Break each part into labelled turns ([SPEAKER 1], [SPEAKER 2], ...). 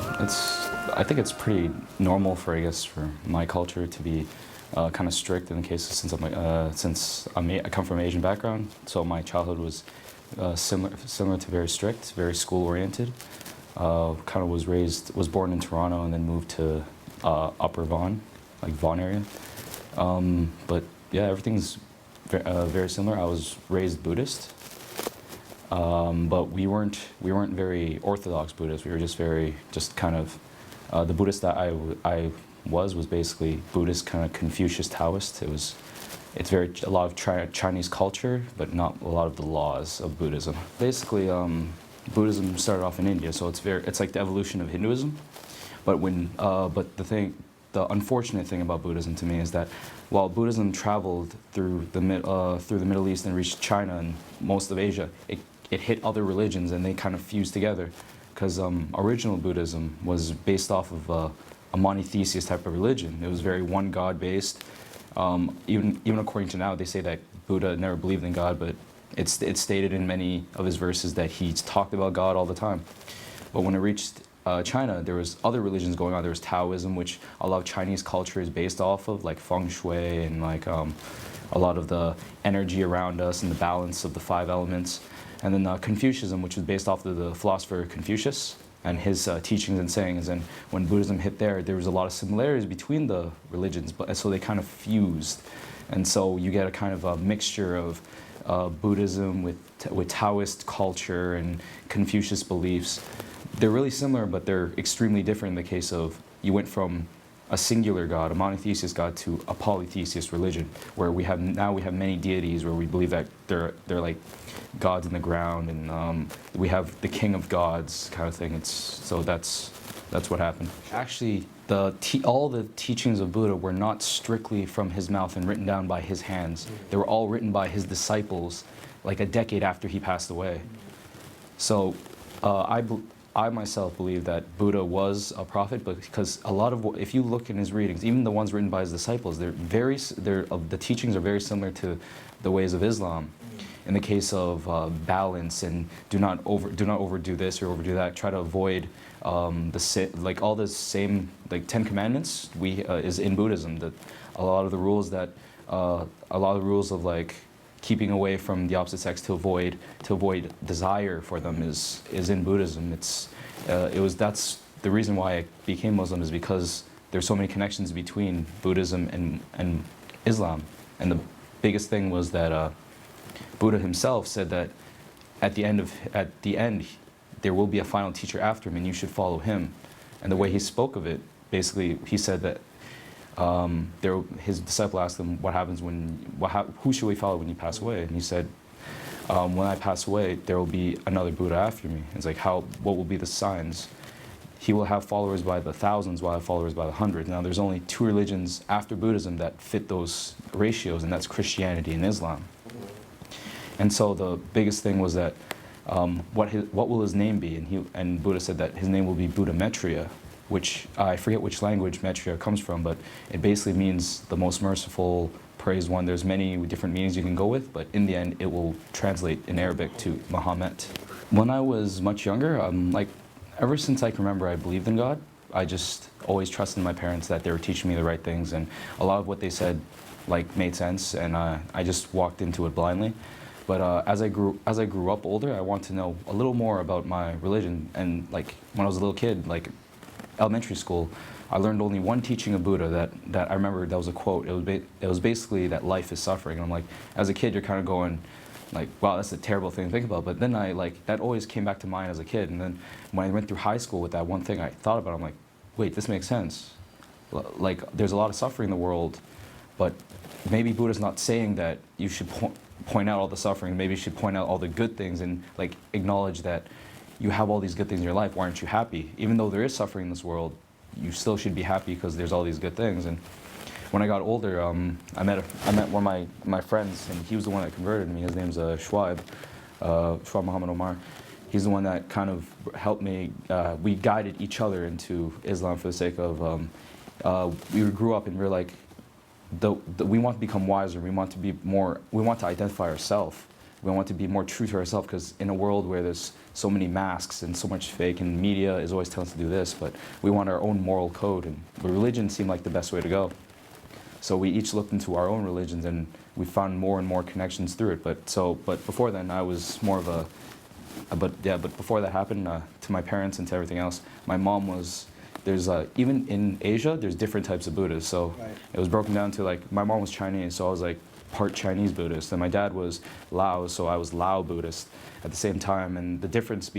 [SPEAKER 1] I think it's pretty normal for, I guess, for my culture to be kind of strict in the case since I come from an Asian background. So my childhood was similar to very strict, very school oriented. Kind of was born in Toronto and then moved to Upper Vaughan, like Vaughan area. But yeah, everything's very similar. I was raised Buddhist. But we weren't very orthodox Buddhists. We were just kind of the Buddhist that I was basically Buddhist, kind of Confucius Taoist. It's a lot of Chinese culture, but not a lot of the laws of Buddhism. Basically, Buddhism started off in India, so it's like the evolution of Hinduism. But the unfortunate thing about Buddhism to me is that while Buddhism traveled through the Middle East and reached China and most of Asia, it hit other religions and they kind of fused together, because original Buddhism was based off of a monotheist type of religion. It was very one God based. Even according to now, they say that Buddha never believed in God, but it's stated in many of his verses that he talked about God all the time. But when it reached China, there was other religions going on. There was Taoism, which a lot of Chinese culture is based off of, like feng shui and like a lot of the energy around us and the balance of the 5 elements. And then Confucianism, which was based off of the philosopher Confucius and his teachings and sayings. And when Buddhism hit there was a lot of similarities between the religions, but so they kind of fused. And so you get a kind of a mixture of Buddhism with Taoist culture and Confucius beliefs. They're really similar, but they're extremely different in the case of you went from a singular God, a monotheist God, to a polytheist religion, where we have many deities, where we believe that they're like gods in the ground, and we have the king of gods kind of thing. That's what happened. Actually, all the teachings of Buddha were not strictly from his mouth and written down by his hands. They were all written by his disciples, like a decade after he passed away. So I myself believe that Buddha was a prophet, but because if you look in his readings, even the ones written by his disciples, the teachings are very similar to the ways of Islam. In the case of balance and do not overdo this or overdo that, try to avoid all the same, like 10 commandments is in Buddhism. That a lot of the rules of like keeping away from the opposite sex to avoid desire for them is in Buddhism. That's the reason why I became Muslim, is because there's so many connections between Buddhism and Islam. And the biggest thing was that Buddha himself said that at the end there will be a final teacher after him, and you should follow him. And the way he spoke of it, basically, he said that his disciple asked him, "What happens who should we follow when you pass away?" And he said, "When I pass away, there will be another Buddha after me." It's like, what will be the signs? He will have followers by the thousands, while I have followers by the hundreds. Now, there's only 2 religions after Buddhism that fit those ratios, and that's Christianity and Islam. And so the biggest thing was that what will his name be? And Buddha said that his name will be Buddha Maitreya, which I forget which language Maitreya comes from, but it basically means the most merciful, praised one. There's many different meanings you can go with, but in the end it will translate in Arabic to Muhammad. When I was much younger, ever since I can remember, I believed in God. I just always trusted my parents that they were teaching me the right things, and a lot of what they said made sense, and I just walked into it blindly. But as I grew up older, I wanted to know a little more about my religion. And when I was a little kid, elementary school, I learned only one teaching of Buddha that I remember. That was a quote. It was basically that life is suffering. And I'm like, as a kid, you're kind of going, wow, that's a terrible thing to think about. But then that always came back to mind as a kid. And then when I went through high school with that one thing, I thought about it. I'm like, wait, this makes sense. There's a lot of suffering in the world, but maybe Buddha's not saying that you should point out all the suffering. Maybe you should point out all the good things and acknowledge that you have all these good things in your life. Why aren't you happy? Even though there is suffering in this world, you still should be happy because there's all these good things. And when I got older, I met one of my friends, and he was the one that converted me. His name's Schwab Muhammad Omar. He's the one that kind of helped me. We guided each other into Islam for the sake of we grew up and we were like, we want to become wiser. We want to identify ourselves. We want to be more true to ourselves, because in a world where there's so many masks and so much fake, and media is always telling us to do this, but we want our own moral code, and religion seemed like the best way to go. So we each looked into our own religions, and we found more and more connections through it. But before then, I was more of a, but before that happened, to my parents and to everything else, my mom was, there's even in Asia, there's different types of Buddhists. So it was broken down to, like, my mom was Chinese, so I was like part Chinese Buddhist, and my dad was Lao, so I was Lao Buddhist at the same time. And the difference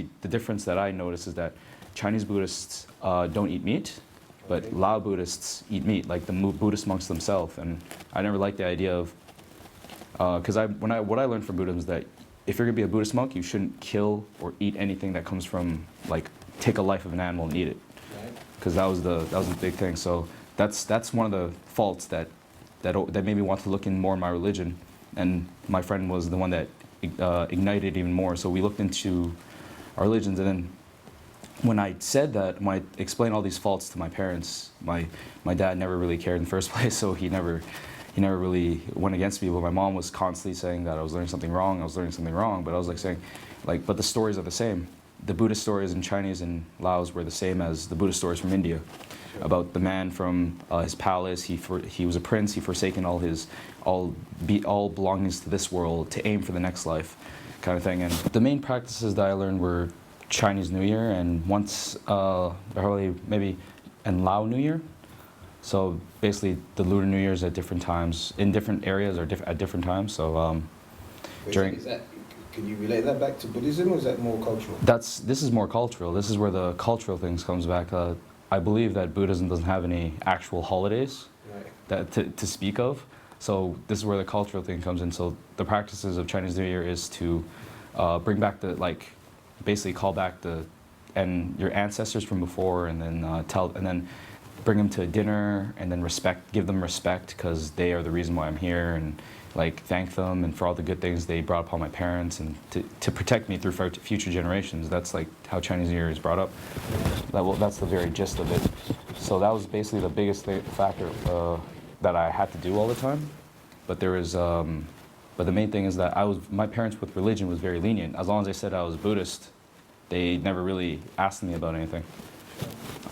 [SPEAKER 1] that I noticed is that Chinese Buddhists don't eat meat, but Lao Buddhists eat meat, like the Buddhist monks themselves. And I never liked the idea of, because what I learned from Buddhism is that if you're gonna be a Buddhist monk, you shouldn't kill or eat anything that comes from, like, take a life of an animal and eat it, because that was the big thing. So that's one of the faults that made me want to look in more in my religion, and my friend was the one that ignited even more. So we looked into our religions, and then when I said that, when I explained all these faults to my parents, my dad never really cared in the first place, so he never really went against me. But my mom was constantly saying that I was learning something wrong, but I was like saying, like, but the stories are the same. The Buddhist stories in Chinese and Laos were the same as the Buddhist stories from India, about the man from his palace. He was a prince. He forsaken all belongings to this world to aim for the next life, kind of thing. And the main practices that I learned were Chinese New Year, and once probably maybe and Lao New Year. So basically, the Lunar New Year's at different times in different areas or at different times. So during.
[SPEAKER 2] Can you relate that back to Buddhism, or is that more cultural?
[SPEAKER 1] This is more cultural. This is where the cultural things comes back. I believe that Buddhism doesn't have any actual holidays that to speak of. So this is where the cultural thing comes in. So the practices of Chinese New Year is to bring back basically call back your ancestors from before, and then bring them to dinner, and then give them respect, because they are the reason why I'm here, and like thank them and for all the good things they brought upon my parents, and to protect me through future generations. That's like how Chinese New Year is brought up. That's the very gist of it. So that was basically the biggest factor that I had to do all the time. But there was, but the main thing is that my parents with religion was very lenient. As long as I said I was Buddhist, they never really asked me about anything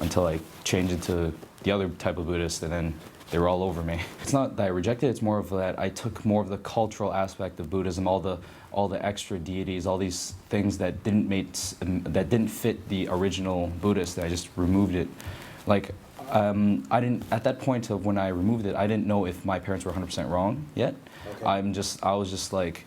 [SPEAKER 1] until I changed into the other type of Buddhist, and then they were all over me. It's not that I rejected it, it's more of that I took more of the cultural aspect of Buddhism, all the extra deities, all these things that didn't fit the original Buddhist, I just removed it. Like, I didn't, at that point of when I removed it, I didn't know if my parents were 100% wrong yet. Okay. I was just like,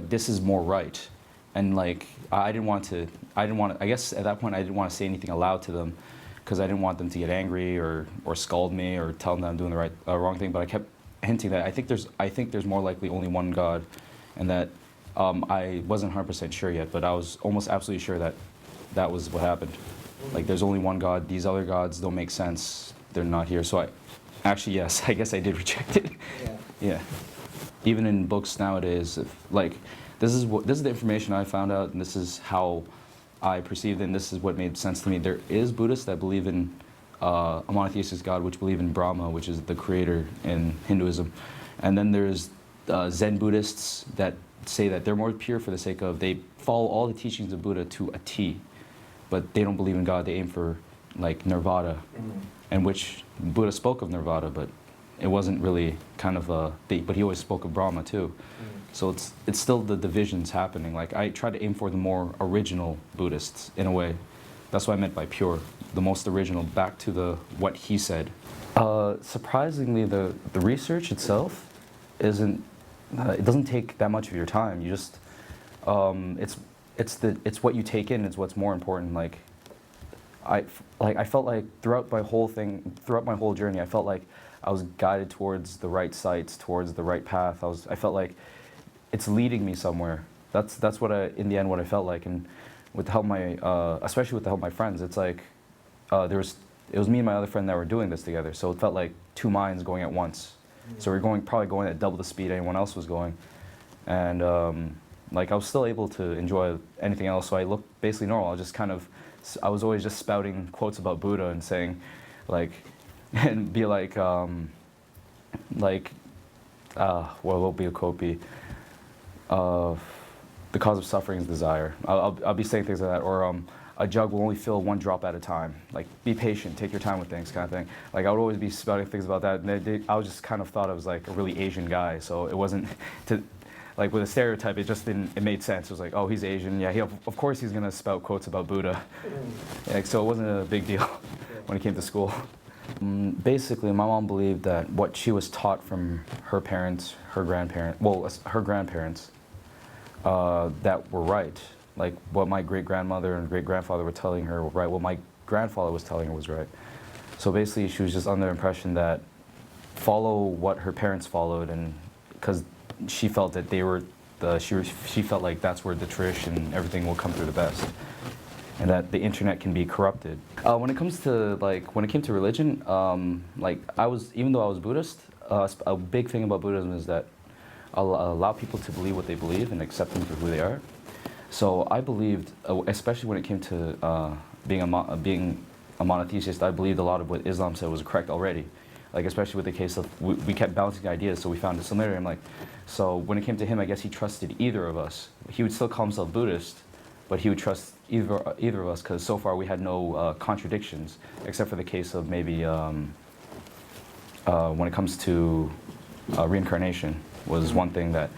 [SPEAKER 1] this is more right. And like, I guess at that point I didn't want to say anything aloud to them, because I didn't want them to get angry or scold me or tell them that I'm doing the wrong thing. But I kept hinting that I think there's more likely only one God, and that I wasn't 100% sure yet, but I was almost absolutely sure that was what happened. Like, there's only one God. These other gods don't make sense. They're not here. So yes, I guess I did reject it. Yeah. Even in books nowadays, this is the information I found out, and this is how I perceived it, and this is what made sense to me. There is Buddhists that believe in a monotheistic God, which believe in Brahma, which is the creator in Hinduism. And then there's Zen Buddhists that say that they're more pure for the sake of, they follow all the teachings of Buddha to a T, but they don't believe in God. They aim for like nirvana, and which Buddha spoke of nirvana, but it wasn't really kind of but he always spoke of Brahma too. So it's still the divisions happening. Like, I try to aim for the more original Buddhists in a way. That's what I meant by pure, the most original, back to what he said. Surprisingly, the research itself it doesn't take that much of your time. You just it's what you take in. It's what's more important. I felt like throughout my whole journey, I felt like I was guided towards the right sites, towards the right path. I felt like it's leading me somewhere. That's what in the end what I felt like. And with the help of especially with the help of my friends, it's like it was me and my other friend that were doing this together. So it felt like two minds going at once. So we're probably going at double the speed anyone else was going, and I was still able to enjoy anything else. So I looked basically normal. I was always just spouting quotes about Buddha and saying, and be what will be a quote be? Uh, the cause of suffering is desire. I'll be saying things like that, or a jug will only fill one drop at a time. Like, be patient, take your time with things, kind of thing. Like, I would always be spouting things about that. And I was just kind of thought I was like a really Asian guy, so it wasn't like with a stereotype. It just didn't. It made sense. It was like, oh, he's Asian. Yeah, of course he's gonna spout quotes about Buddha. Like, so it wasn't a big deal when it came to school. Basically, my mom believed that what she was taught from her parents, her grandparents, her grandparents, that were right. Like, what my great-grandmother and great-grandfather were telling her were right, what my grandfather was telling her was right. So basically, she was just under the impression that follow what her parents followed, and because she felt that they were she felt like that's where the tradition and everything will come through the best, and that the internet can be corrupted. When it comes to when it came to religion, even though I was Buddhist, a big thing about Buddhism is that allow people to believe what they believe and accept them for who they are. So I believed, especially when it came to being a monotheist, I believed a lot of what Islam said was correct already. Like, especially with the case of, we kept bouncing ideas, so we found a similarity. I'm like, so when it came to him, I guess he trusted either of us. He would still call himself Buddhist, but he would trust either of us, because so far we had no contradictions, except for the case of maybe when it comes to reincarnation was one thing that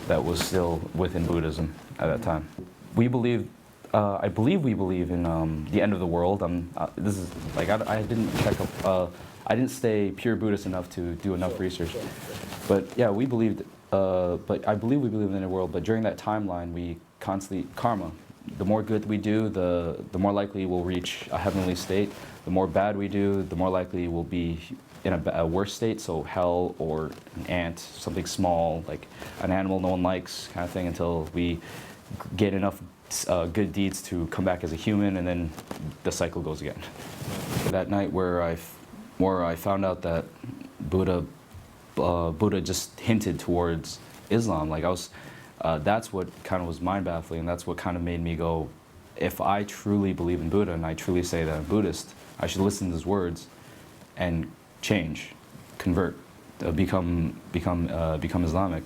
[SPEAKER 1] was still within Buddhism at that time. We believe, I believe we believe in the end of the world. This is like I didn't check up. I didn't stay pure Buddhist enough to do enough research. But yeah, we believed. But I believe we believe in the end of the world. But during that timeline, we constantly karma. The more good we do, the more likely we'll reach a heavenly state. The more bad we do, the more likely we'll be in a worse state, so hell or an ant, something small, like an animal no one likes, kind of thing, until we get enough good deeds to come back as a human, and then the cycle goes again. That night where I found out that Buddha just hinted towards Islam, like that's what kind of was mind-baffling, and that's what kind of made me go, if I truly believe in Buddha and I truly say that I'm Buddhist, I should listen to his words and change, convert, become Islamic.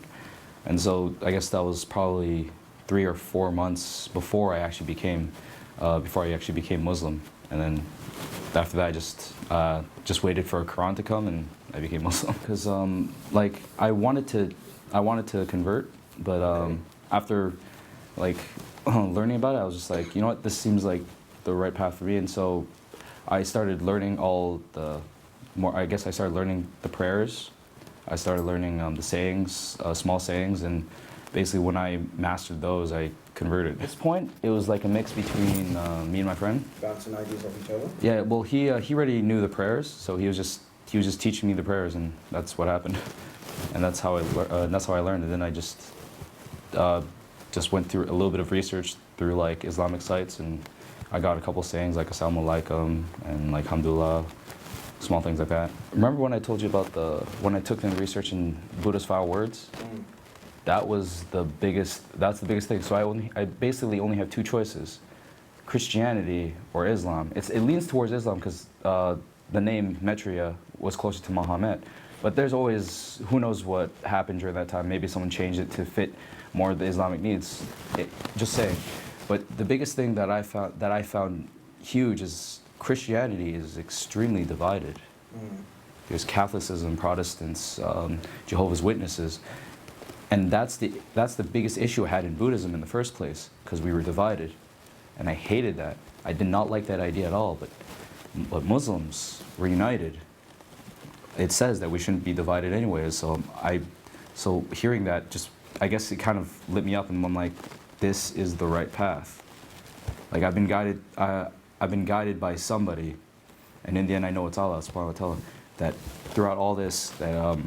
[SPEAKER 1] And so I guess that was probably 3 or 4 months before I actually became Muslim. And then after that, I just waited for a Quran to come, and I became Muslim. Because I wanted to convert, but after learning about it, I was just like, you know what, this seems like the right path for me. And so I started learning I started learning the prayers. I started learning the sayings, small sayings, and basically when I mastered those, I converted. At this point, it was like a mix between me and my friend. Bouncing ideas off each other? Yeah, well, he already knew the prayers, so he was just teaching me the prayers, and that's what happened. And that's how I learned. And then I just went through a little bit of research through like Islamic sites, and I got a couple sayings like Assalamu alaikum and like Alhamdulillah, small things like that. Remember when I told you about when I took the research in Buddhist file words? That's the biggest thing. So I basically only have 2 choices: Christianity or Islam. It leans towards Islam because the name Metria was closer to Muhammad. But there's always, who knows what happened during that time. Maybe someone changed it to fit more of the Islamic needs. Just saying. But the biggest thing that I found huge is Christianity is extremely divided. There's Catholicism, Protestants, Jehovah's Witnesses. And that's the biggest issue I had in Buddhism in the first place, because we were divided. And I hated that. I did not like that idea at all, but Muslims were united. It says that we shouldn't be divided anyways, so hearing that, I guess it kind of lit me up, and I'm like, this is the right path. Like, I've been guided by somebody, and in the end I know it's Allah subhanahu wa ta'ala, that throughout all this, that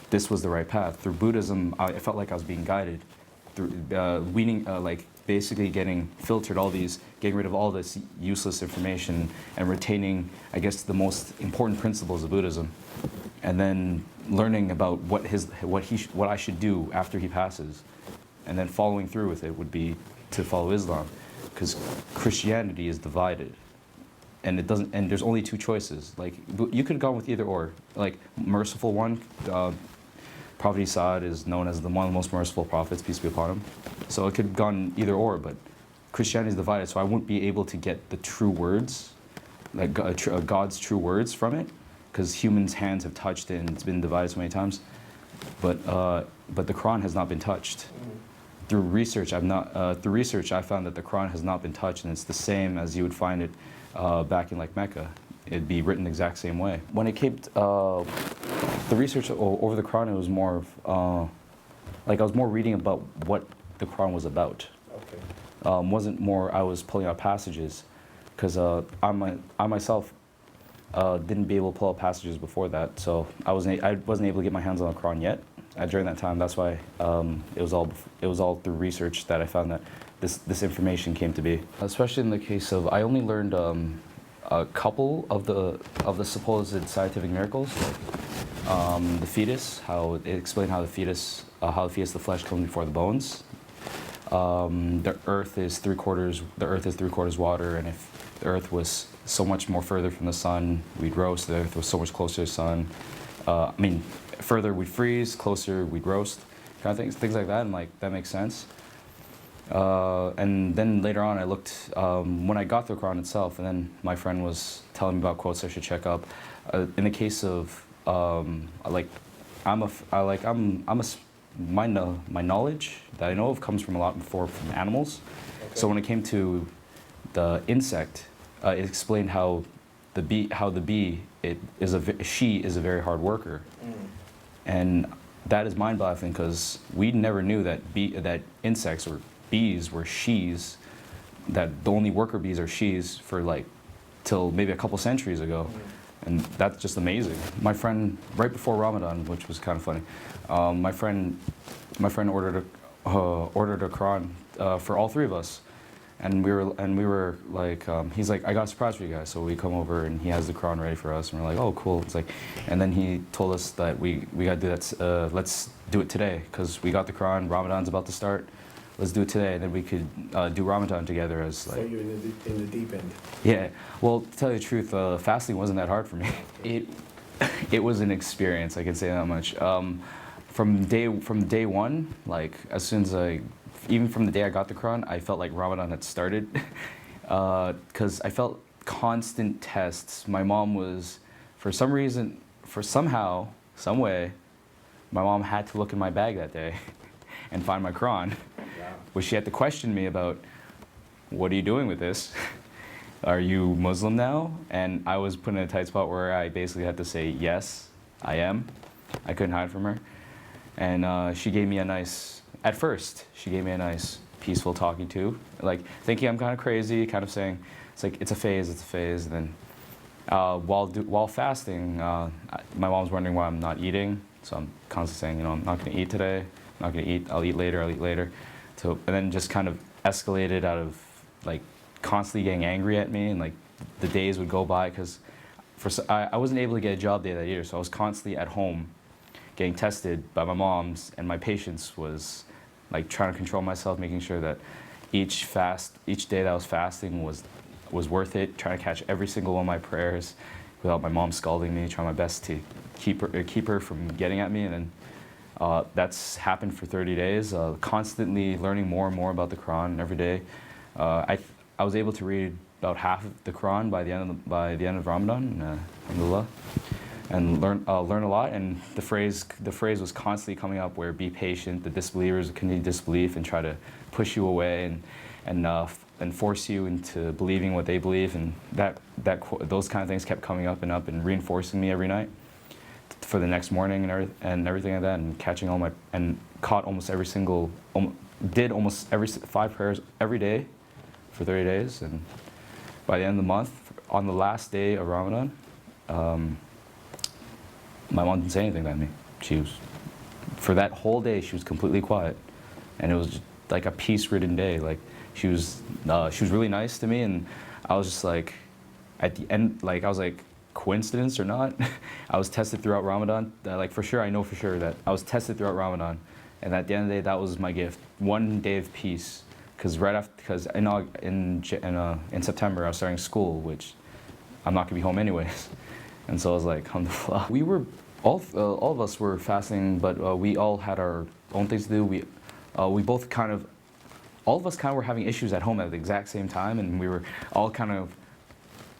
[SPEAKER 1] this was the right path. Through Buddhism, I felt like I was being guided through basically getting rid of all this useless information and retaining, I guess, the most important principles of Buddhism, and then learning about what I should do after he passes, and then following through with it would be to follow Islam, because Christianity is divided, and there's only 2 choices. Like, you could have gone with either or, like merciful one, Prophet Isa is known as one of the most merciful prophets, peace be upon him. So it could have gone either or, but Christianity is divided, so I wouldn't be able to get the true words, like God's true words from it, because humans' hands have touched it and it's been divided so many times. But the Quran has not been touched. Through research, I found that the Quran has not been touched, and it's the same as you would find it back in like Mecca. It'd be written the exact same way. When it came to the research over the Quran, it was more of, like I was more reading about what the Quran was about.
[SPEAKER 2] Okay.
[SPEAKER 1] Wasn't more I was pulling out passages, because I myself didn't be able to pull out passages before that, so I wasn't able to get my hands on the Quran yet. During that time, that's why it was all through research that I found that this information came to be. Especially in the case of, I only learned a couple of the supposed scientific miracles. The fetus, how it explained how the fetus, the flesh comes before the bones. The earth is three quarters water, and if the earth was so much more further from the sun, we'd roast. The earth was so much closer to the sun. Further we'd freeze, closer we'd roast, kind of things like that, and like that makes sense. And then later on, I looked when I got the Quran itself, and then my friend was telling me about quotes I should check up. In the case of my knowledge that I know of comes from a lot from animals. Okay. So when it came to the insect, it explained how the bee she is a very hard worker, and that is mind-boggling because we never knew that insects or bees were she's, that the only worker bees are she's for like till maybe a couple centuries ago. And that's just amazing. My friend, right before Ramadan, which was kind of funny, my friend ordered a Quran for all three of us, and we were like, he's like, I got a surprise for you guys. So we come over and he has the Quran ready for us, and we're like, oh cool. It's like, and then he told us that we gotta do that. Let's do it today because we got the Quran. Ramadan's about to start. Let's do it today, and then we could do Ramadan together as like.
[SPEAKER 2] So you're in the deep end.
[SPEAKER 1] Yeah. Well, to tell you the truth, fasting wasn't that hard for me. It was an experience. I can say that much. From day one, like as soon as even from the day I got the Quran, I felt like Ramadan had started, because I felt constant tests. My mom was, some way, my mom had to look in my bag that day and find my Quran. Which she had to question me about, what are you doing with this? Are you Muslim now? And I was put in a tight spot where I basically had to say, yes, I am. I couldn't hide from her. And she gave me at first, she gave me a nice, peaceful talking to, like thinking I'm kind of crazy, kind of saying, it's like, it's a phase. And then while fasting, my mom's wondering why I'm not eating. So I'm constantly saying, I'm not going to eat today. I'm not going to eat. I'll eat later. So, and then just kind of escalated out of like constantly getting angry at me, and like the days would go by because I wasn't able to get a job day that year, so I was constantly at home getting tested by my mom's, and my patience was like trying to control myself, making sure that each day that I was fasting was worth it, trying to catch every single one of my prayers without my mom scalding me, trying my best to keep her from getting at me. And then that's happened for 30 days, constantly learning more and more about the Quran every day. I was able to read about half of the Quran by the end of Ramadan, alhamdulillah, and learn a lot. And the phrase was constantly coming up where be patient. The disbelievers continue disbelief and try to push you away and force you into believing what they believe. And those kind of things kept coming up and reinforcing me every night for the next morning and everything like that, and catching caught almost every 5 prayers every day for 30 days. And by the end of the month, on the last day of Ramadan, my mom didn't say anything to me. For that whole day, she was completely quiet, and it was just like a peace-ridden day. Like she was really nice to me, and I was just like, at the end, like I was like, coincidence or not, I was tested throughout Ramadan. I know for sure that I was tested throughout Ramadan, and at the end of the day, that was my gift. One day of peace, because in September I was starting school, which I'm not gonna be home anyways, and so I was like, alhamdulillah. We were all of us were fasting, but we all had our own things to do. We both kind of, all of us kind of were having issues at home at the exact same time, and we were all kind of.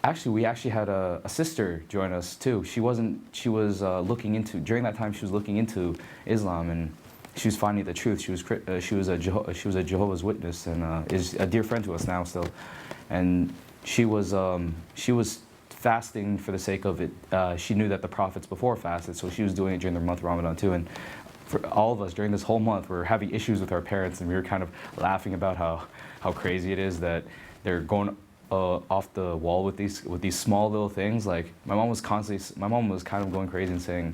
[SPEAKER 1] Actually, we actually had a sister join us too. She was looking into, during that time she was looking into Islam, and she was finding the truth. She was a Jehovah's Witness, and is a dear friend to us now still. And she was fasting for the sake of it. She knew that the prophets before fasted, so she was doing it during the month of Ramadan too. And for all of us during this whole month, we were having issues with our parents, and we were kind of laughing about how crazy it is that they're going off the wall with these small little things. Like my mom was kind of going crazy and saying,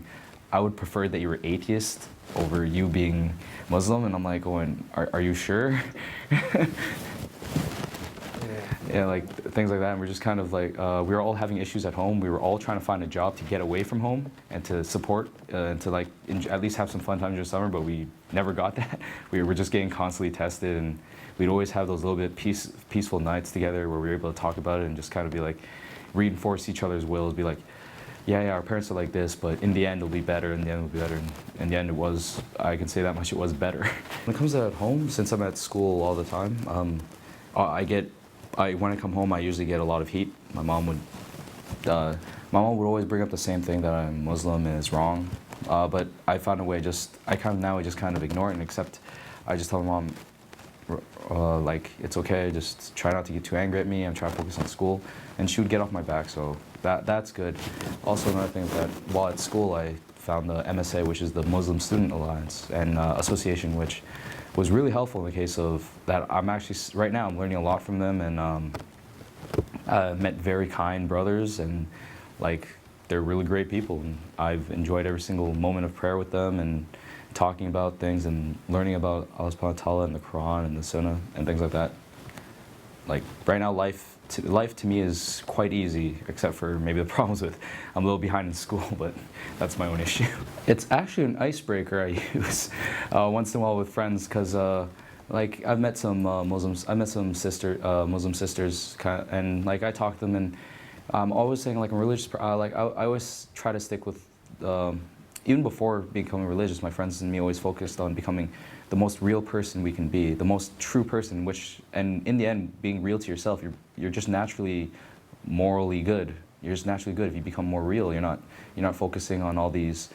[SPEAKER 1] I would prefer that you were atheist over you being Muslim. And I'm like going, are you sure? Yeah, like things like that. And we're just kind of like, we were all having issues at home. We were all trying to find a job to get away from home and to support and to like at least have some fun times during summer, but we never got that. We were just getting constantly tested, and we'd always have those little bit peaceful nights together where we were able to talk about it and just kind of be like, reinforce each other's wills, be like, yeah, our parents are like this, but in the end it'll be better, in the end it'll be better. And in the end it was, I can say that much, it was better. When it comes to at home, since I'm at school all the time, when I come home I usually get a lot of heat. My mom would always bring up the same thing, that I'm Muslim and it's wrong. But I found a way, I just kind of ignore it and accept. I just tell my mom, like, it's okay, just try not to get too angry at me, I'm trying to focus on school, and she would get off my back, so that's good. Also, another thing is that while at school I found the MSA, which is the Muslim Student Alliance and Association, which was really helpful in the case of that. I'm actually, right now I'm learning a lot from them, and met very kind brothers, and like, they're really great people, and I've enjoyed every single moment of prayer with them, and talking about things and learning about Allah subhanahu wa ta'ala and the Quran and the Sunnah and things like that. Like right now, life to me is quite easy, except for maybe the problems with I'm a little behind in school, but that's my own issue. It's actually an icebreaker I use once in a while with friends, because like I've met some Muslims, Muslim sisters, and like I talk to them, and I'm always saying like I'm religious. Like I always try to stick with. Even before becoming religious, my friends and me always focused on becoming the most real person we can be, the most true person, and in the end, being real to yourself, you're just naturally morally good. You're just naturally good if you become more real. You're not focusing on all these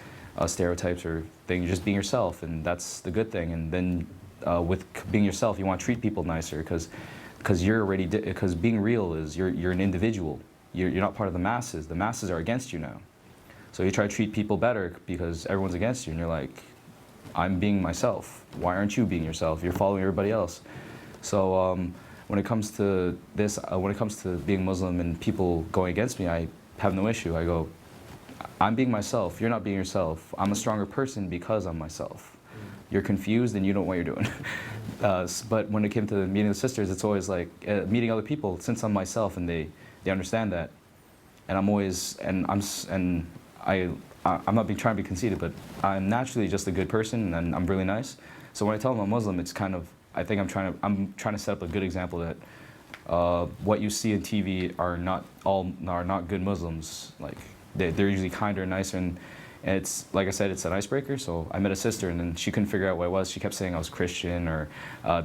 [SPEAKER 1] stereotypes or things. You're just being yourself, and that's the good thing. And then with being yourself, you want to treat people nicer, because being real is you're an individual. You're not part of the masses. The masses are against you now. So you try to treat people better because everyone's against you, and you're like, I'm being myself. Why aren't you being yourself? You're following everybody else. So when it comes to this, when it comes to being Muslim and people going against me, I have no issue. I go, I'm being myself. You're not being yourself. I'm a stronger person because I'm myself. You're confused and you don't know what you're doing. But when it came to meeting the sisters, it's always like meeting other people. Since I'm myself and they understand that, and I'm not trying to be conceited, but I'm naturally just a good person, and I'm really nice. So when I tell them I'm Muslim, it's kind of, I think I'm trying to set up a good example that what you see on TV are not good Muslims. Like they're usually kinder and nicer, and it's like I said, it's an icebreaker. So I met a sister, and then she couldn't figure out what I was. She kept saying I was Christian, or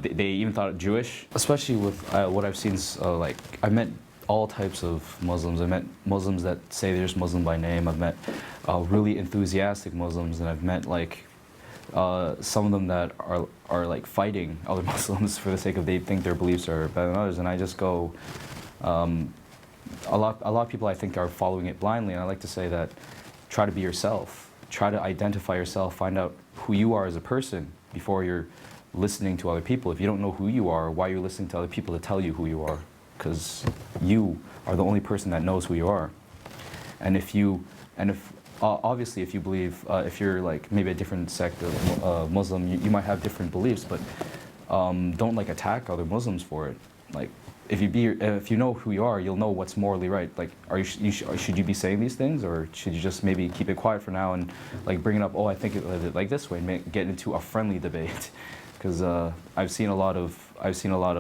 [SPEAKER 1] they even thought Jewish. Especially with what I've seen, like I met all types of Muslims. I met Muslims that say they're just Muslim by name. I've met really enthusiastic Muslims, and I've met like some of them that are like fighting other Muslims for the sake of they think their beliefs are better than others. And I just go, a lot of people I think are following it blindly, and I like to say that try to be yourself. Try to identify yourself. Find out who you are as a person before you're listening to other people. If you don't know who you are, why are you listening to other people to tell you who you are? Because you are the only person that knows who you are. And obviously if you believe, if you're like maybe a different sect of Muslim, you might have different beliefs, but don't like attack other Muslims for it. Like if you know who you are, you'll know what's morally right. Like should you be saying these things, or should you just maybe keep it quiet for now and like bring it up, oh I think it like this way, and get into a friendly debate. Because I've seen a lot of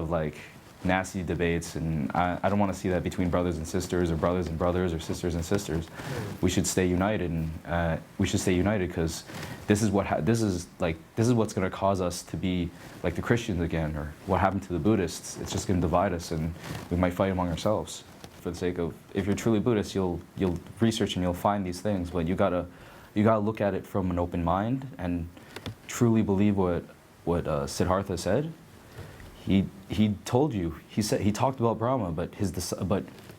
[SPEAKER 1] like nasty debates, and I don't want to see that between brothers and sisters, or brothers and brothers, or sisters and sisters. We should stay united, and we should stay united because this is what's going to cause us to be like the Christians again, or what happened to the Buddhists. It's just going to divide us, and we might fight among ourselves. For the sake of, if you're truly Buddhist, you'll research and you'll find these things, but you gotta look at it from an open mind and truly believe what Siddhartha said. He told you, he talked about Brahma, but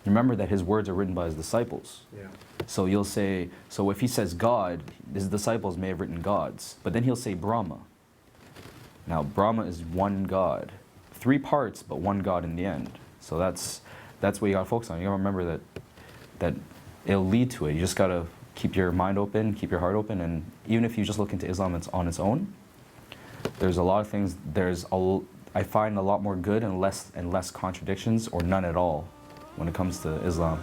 [SPEAKER 1] remember that his words are written by his disciples.
[SPEAKER 2] Yeah.
[SPEAKER 1] So you'll say, so if he says God, his disciples may have written gods, but then he'll say Brahma. Now Brahma is one God, 3 parts, but one God in the end. So that's what you gotta focus on. You gotta remember that it'll lead to it. You just gotta keep your mind open, keep your heart open, and even if you just look into Islam on its own, there's a lot of things. I find a lot more good and less contradictions, or none at all, when it comes to Islam.